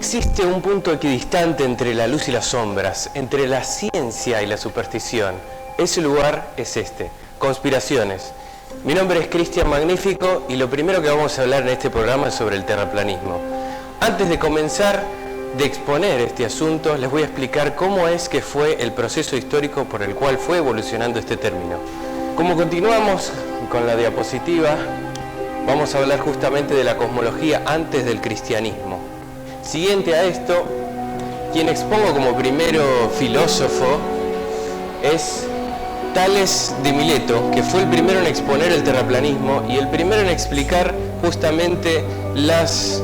Existe un punto equidistante entre la luz y las sombras, entre la ciencia y la superstición. Ese lugar es este, conspiraciones. Mi nombre es Cristian Magnífico y lo primero que vamos a hablar en este programa es sobre el terraplanismo. Antes de comenzar de exponer este asunto, les voy a explicar cómo es que fue el proceso histórico por el cual fue evolucionando este término. Como continuamos con la diapositiva, vamos a hablar justamente de la cosmología antes del cristianismo. Siguiente a esto, quien expongo como primero filósofo es Tales de Mileto, que fue el primero en exponer el terraplanismo y el primero en explicar justamente las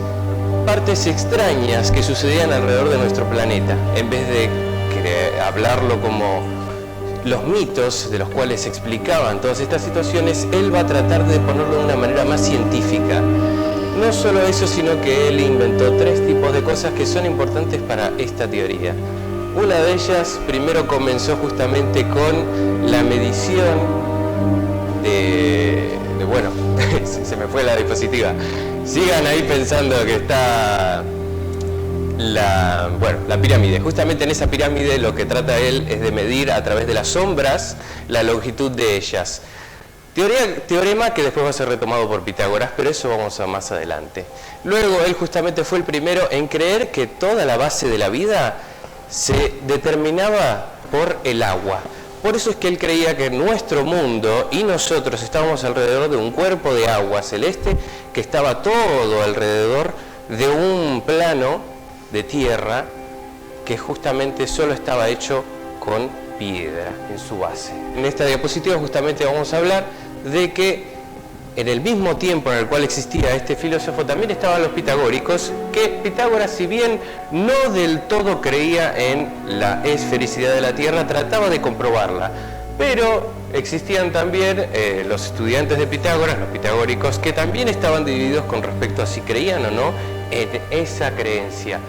partes extrañas que sucedían alrededor de nuestro planeta, en vez de hablarlo como los mitos de los cuales explicaban todas estas situaciones. Él va a tratar de ponerlo de una manera más científica. No solo eso, sino que él inventó 3 tipos de cosas que son importantes para esta teoría. Una de ellas primero comenzó justamente con la medición bueno, se me fue la diapositiva. Sigan ahí pensando que está la pirámide. Justamente en esa pirámide lo que trata él es de medir a través de las sombras la longitud de ellas. Teorema que después va a ser retomado por Pitágoras, pero eso vamos a más adelante. Luego él justamente fue el primero en creer que toda la base de la vida se determinaba por el agua. Por eso es que él creía que nuestro mundo y nosotros estábamos alrededor de un cuerpo de agua celeste que estaba todo alrededor de un plano de tierra que justamente solo estaba hecho con piedra en su base. En esta diapositiva justamente vamos a hablar de que en el mismo tiempo en el cual existía este filósofo también estaban los pitagóricos, que Pitágoras, si bien no del todo creía en la esfericidad de la Tierra, trataba de comprobarla, pero existían también los estudiantes de Pitágoras, los pitagóricos, que también estaban divididos con respecto a si creían o no en esa creencia.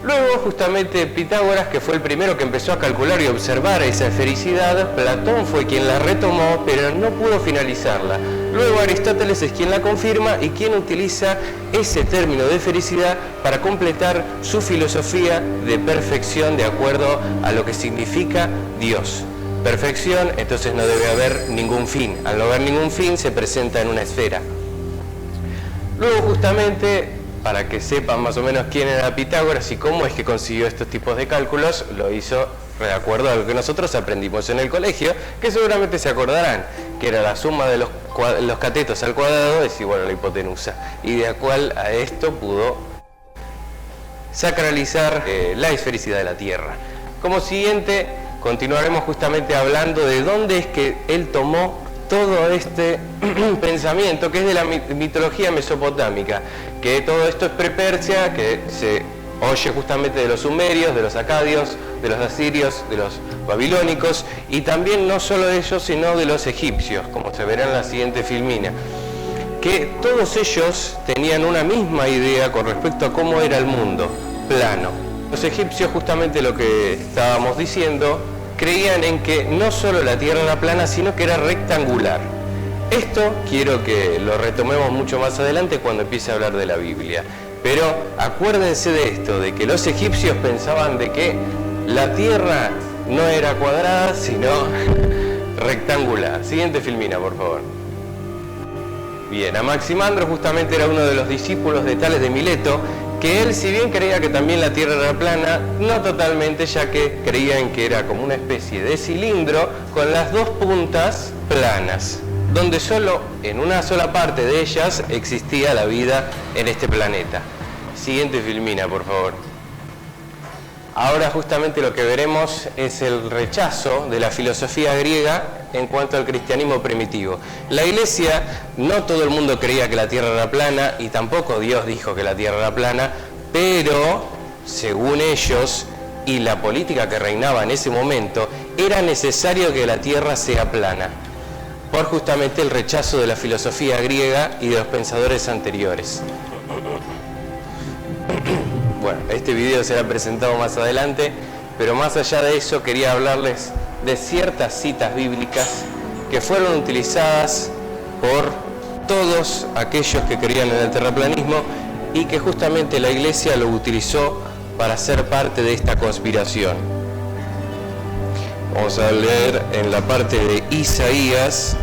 Luego, justamente, Pitágoras, que fue el primero que empezó a calcular y observar esa esfericidad, Platón fue quien la retomó, pero no pudo finalizarla. Luego Aristóteles es quien la confirma y quien utiliza ese término de esfericidad para completar su filosofía de perfección de acuerdo a lo que significa Dios. Perfección, entonces no debe haber ningún fin. Al no haber ningún fin, se presenta en una esfera. Luego, justamente, para que sepan más o menos quién era Pitágoras y cómo es que consiguió estos tipos de cálculos, lo hizo de acuerdo a lo que nosotros aprendimos en el colegio, que seguramente se acordarán, que era la suma de los catetos al cuadrado es igual a la hipotenusa, y de cual a esto pudo sacralizar la esfericidad de la Tierra. Como siguiente, continuaremos justamente hablando de dónde es que él tomó todo este pensamiento que es de la mitología mesopotámica, que todo esto es prepersia, que se oye justamente de los sumerios, de los acadios, de los asirios, de los babilónicos, y también no solo de ellos, sino de los egipcios, como se verá en la siguiente filmina, que todos ellos tenían una misma idea con respecto a cómo era el mundo, plano. Los egipcios, justamente lo que estábamos diciendo, creían en que no solo la Tierra era plana, sino que era rectangular. Esto quiero que lo retomemos mucho más adelante cuando empiece a hablar de la Biblia. Pero acuérdense de esto, de que los egipcios pensaban de que la Tierra no era cuadrada, sino rectangular. Siguiente filmina, por favor. Bien, Anaximandro justamente era uno de los discípulos de Tales de Mileto, que él, si bien creía que también la Tierra era plana, no totalmente, ya que creía en que era como una especie de cilindro con las 2 puntas planas, donde solo en una sola parte de ellas existía la vida en este planeta. Siguiente filmina, por favor. Ahora justamente lo que veremos es el rechazo de la filosofía griega en cuanto al cristianismo primitivo. La Iglesia, no todo el mundo creía que la Tierra era plana y tampoco Dios dijo que la Tierra era plana, pero según ellos y la política que reinaba en ese momento, era necesario que la Tierra sea plana, por justamente el rechazo de la filosofía griega y de los pensadores anteriores. Bueno, este video será presentado más adelante, pero más allá de eso quería hablarles de ciertas citas bíblicas que fueron utilizadas por todos aquellos que creían en el terraplanismo y que justamente la Iglesia lo utilizó para ser parte de esta conspiración. Vamos a leer en la parte de Isaías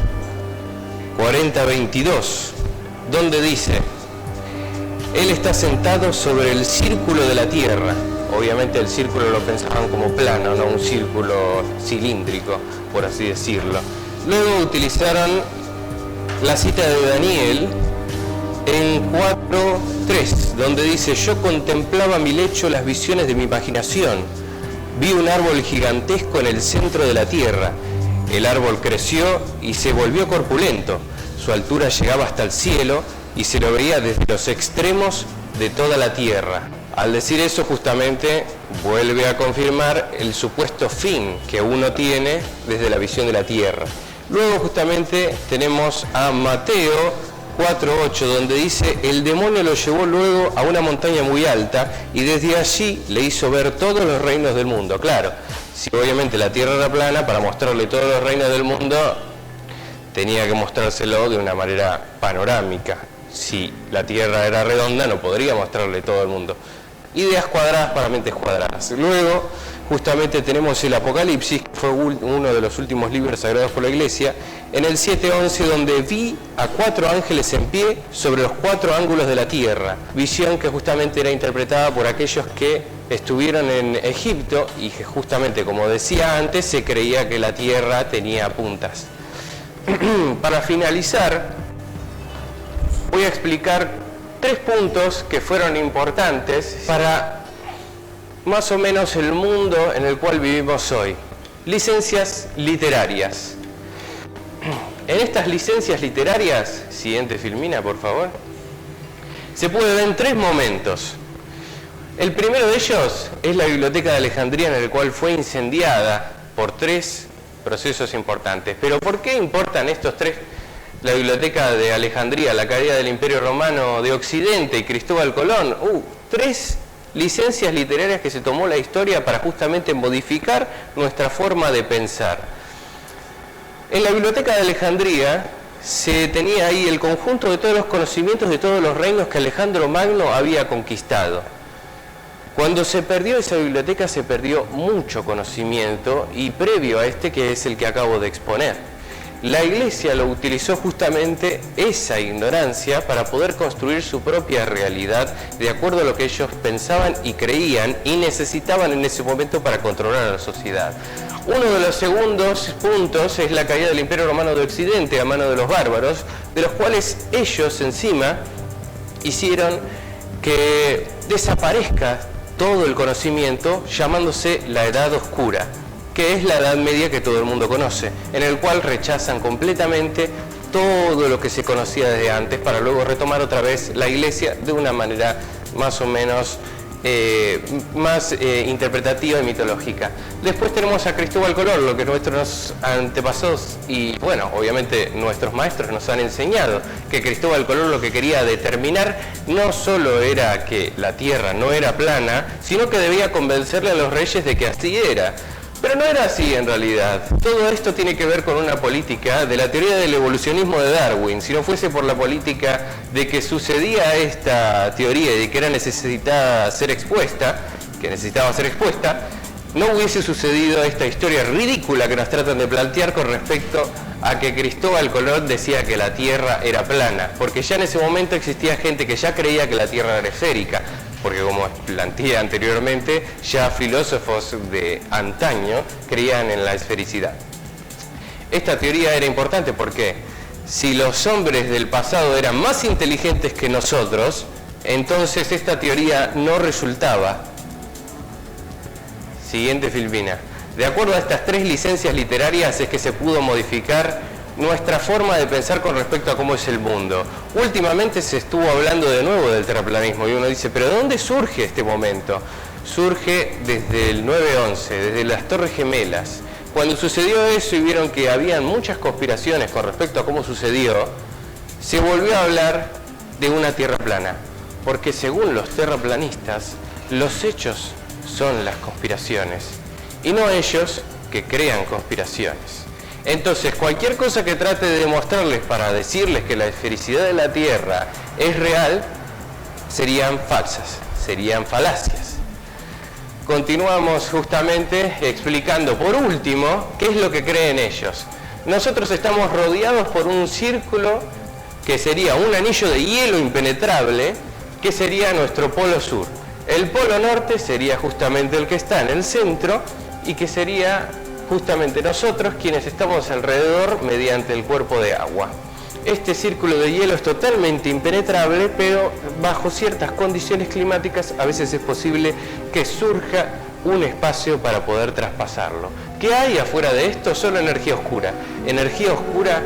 40:22, donde dice: Él está sentado sobre el círculo de la tierra. Obviamente el círculo lo pensaban como plano, no un círculo cilíndrico, por así decirlo. Luego utilizaron la cita de Daniel en 4:3, donde dice: yo contemplaba a mi lecho las visiones de mi imaginación. Vi un árbol gigantesco en el centro de la tierra. El árbol creció y se volvió corpulento. Su altura llegaba hasta el cielo y se lo veía desde los extremos de toda la tierra. Al decir eso, justamente vuelve a confirmar el supuesto fin que uno tiene desde la visión de la tierra. Luego justamente tenemos a Mateo 4:8, donde dice: el demonio lo llevó luego a una montaña muy alta y desde allí le hizo ver todos los reinos del mundo. Claro, si obviamente la tierra era plana, para mostrarle todos los reinos del mundo tenía que mostrárselo de una manera panorámica. Si la tierra era redonda, no podría mostrarle todo el mundo. Ideas cuadradas para mentes cuadradas. Luego, justamente tenemos el Apocalipsis, que fue uno de los últimos libros sagrados por la Iglesia, en el 7:11, donde vi a 4 ángeles en pie sobre los 4 ángulos de la tierra. Visión que justamente era interpretada por aquellos que estuvieron en Egipto y que justamente, como decía antes, se creía que la tierra tenía puntas. Para finalizar, voy a explicar 3 puntos que fueron importantes para más o menos el mundo en el cual vivimos hoy. Licencias literarias. En estas licencias literarias, siguiente filmina por favor, se puede ver en 3 momentos. El primero de ellos es la Biblioteca de Alejandría, en el cual fue incendiada por 3 procesos importantes. Pero ¿por qué importan estos 3? La Biblioteca de Alejandría, la caída del Imperio Romano de Occidente y Cristóbal Colón. 3 licencias literarias que se tomó la historia para justamente modificar nuestra forma de pensar. En la Biblioteca de Alejandría se tenía ahí el conjunto de todos los conocimientos de todos los reinos que Alejandro Magno había conquistado. Cuando se perdió esa biblioteca, se perdió mucho conocimiento, y previo a este, que es el que acabo de exponer. La Iglesia lo utilizó justamente esa ignorancia para poder construir su propia realidad de acuerdo a lo que ellos pensaban y creían y necesitaban en ese momento para controlar a la sociedad. Uno de los segundos puntos es la caída del Imperio Romano de Occidente a mano de los bárbaros, de los cuales ellos encima hicieron que desaparezca todo el conocimiento, llamándose la Edad Oscura, que es la Edad Media que todo el mundo conoce, en el cual rechazan completamente todo lo que se conocía desde antes para luego retomar otra vez la Iglesia de una manera más o menos más interpretativa y mitológica. Después tenemos a Cristóbal Colón, lo que nuestros antepasados y, bueno, obviamente nuestros maestros nos han enseñado, que Cristóbal Colón lo que quería determinar no solo era que la tierra no era plana, sino que debía convencerle a los reyes de que así era. Pero no era así en realidad. Todo esto tiene que ver con una política de la teoría del evolucionismo de Darwin. Si no fuese por la política de que sucedía esta teoría y de que era necesitaba ser expuesta, no hubiese sucedido esta historia ridícula que nos tratan de plantear con respecto a que Cristóbal Colón decía que la Tierra era plana, porque ya en ese momento existía gente que ya creía que la Tierra era esférica, porque como planteé anteriormente, ya filósofos de antaño creían en la esfericidad. Esta teoría era importante porque si los hombres del pasado eran más inteligentes que nosotros, entonces esta teoría no resultaba. Siguiente filmina. De acuerdo a estas 3 licencias literarias es que se pudo modificar nuestra forma de pensar con respecto a cómo es el mundo. Últimamente se estuvo hablando de nuevo del terraplanismo y uno dice, ¿pero de dónde surge este momento? Surge desde el 9/11, desde las Torres Gemelas. Cuando sucedió eso y vieron que habían muchas conspiraciones con respecto a cómo sucedió, se volvió a hablar de una tierra plana, porque según los terraplanistas, los hechos son las conspiraciones, y no ellos que crean conspiraciones. Entonces, cualquier cosa que trate de demostrarles para decirles que la esfericidad de la Tierra es real, serían falsas, serían falacias. continuamos justamente explicando por último qué es lo que creen ellos. Nosotros estamos rodeados por un círculo que sería un anillo de hielo impenetrable, que sería nuestro polo sur. El polo norte sería justamente el que está en el centro y que sería justamente nosotros quienes estamos alrededor mediante el cuerpo de agua. Este círculo de hielo es totalmente impenetrable, pero bajo ciertas condiciones climáticas a veces es posible que surja un espacio para poder traspasarlo. ¿Qué hay afuera de esto? Solo energía oscura. Energía oscura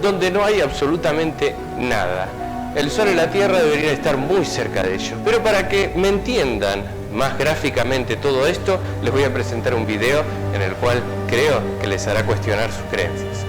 donde no hay absolutamente nada. El Sol y la Tierra deberían estar muy cerca de ellos. Pero para que me entiendan más gráficamente todo esto, les voy a presentar un video en el cual creo que les hará cuestionar sus creencias.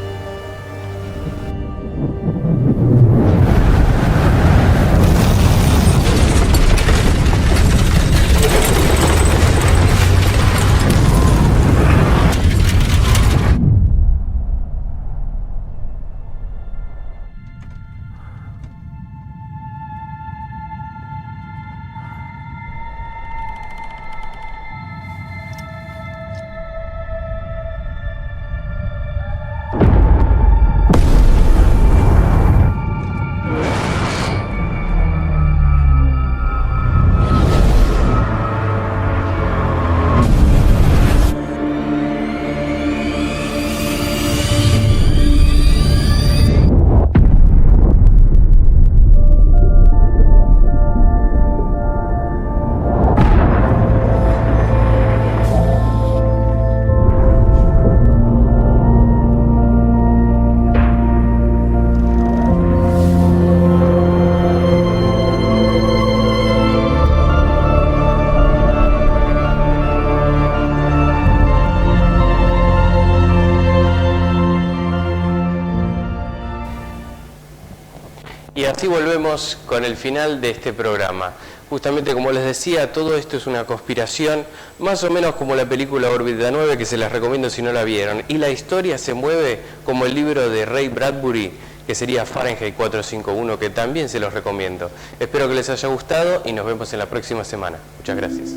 Y así volvemos con el final de este programa. Justamente como les decía, todo esto es una conspiración, más o menos como la película Órbita 9, que se las recomiendo si no la vieron. Y la historia se mueve como el libro de Ray Bradbury, que sería Fahrenheit 451, que también se los recomiendo. Espero que les haya gustado y nos vemos en la próxima semana. Muchas gracias.